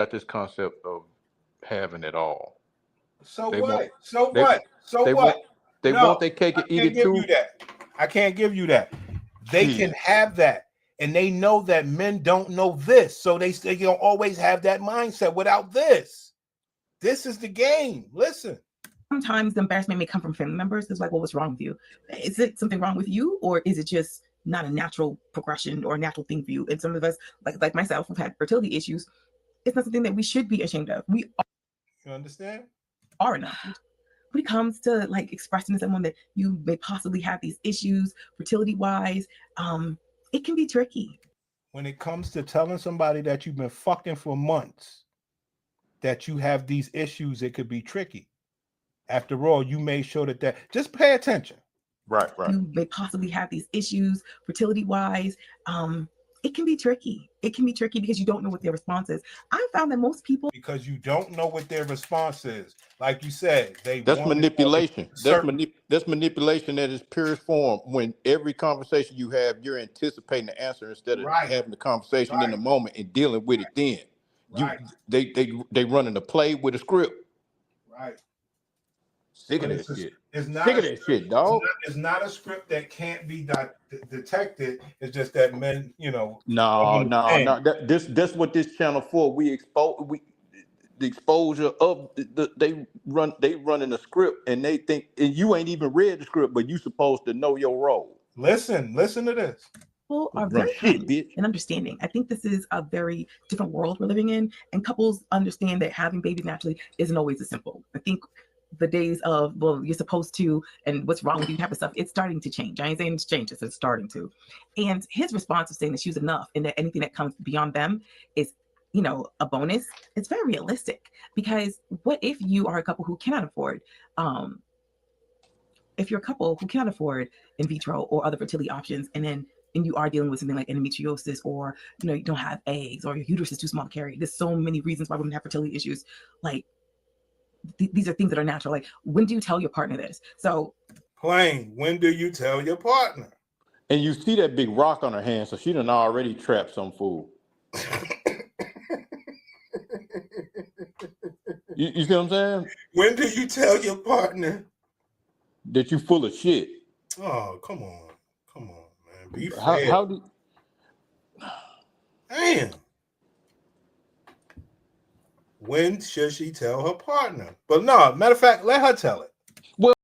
got this concept of having it all. So They what? want So they what? So they what? want they No, want their cake I and eat can't it give you too. that. I can't give you that. They can have that, and they know that men don't know this, so they don't always have that mindset. Without this, this is the game. Listen. Sometimes the embarrassment may come from family members. It's like, well, what's wrong with you? Is it something wrong with you, or is it just not a natural progression or a natural thing for you? And some of us, like myself, have had fertility issues. It's not something that we should be ashamed of. We You understand? are enough. When it comes to like expressing to someone that you may possibly have these issues fertility wise, it can be tricky. When it comes to telling somebody that you've been fucking for months, that you have these issues, it could be tricky. After all, you made sure that just pay attention. Right. You may possibly have these issues fertility wise. It can be tricky. It can be tricky because you don't know what their response is. I found that most people, because you don't know what their response is. Like you said, That's manipulation. That's manipulation at its purest form. When every conversation you have, you're anticipating the answer instead of having the conversation in the moment and dealing with it then. They running a play with a script. Right. Sick of that shit. It's not sick of that shit, dog. It's not a script that can't be detected. It's just that men, No. That's what this channel for. We expose the exposure of they running a script, and they think, and you ain't even read the script, but you supposed to know your role. Listen to this. People are very kind and understanding. I think this is a very different world we're living in, and couples understand that having babies naturally isn't always as simple. I think the days of, well, you're supposed to, and what's wrong with you type of stuff, it's starting to change. I ain't saying it's changed, it's starting to. And his response of saying that she was enough and that anything that comes beyond them is, a bonus. It's very realistic, because what if you are a couple who cannot afford, if you're a couple who cannot afford in vitro or other fertility options, and you are dealing with something like endometriosis, or you don't have eggs, or your uterus is too small to carry. There's so many reasons why women have fertility issues. Like, these are things that are natural. Like, when do you tell your partner this? So plain, when do you tell your partner? And you see that big rock on her hand, so she done already trapped some fool. You see what I'm saying? When do you tell your partner that you full of shit? Oh, come on, man. Be fair. How do? Damn. When should she tell her partner? But no, matter of fact, let her tell it. Well,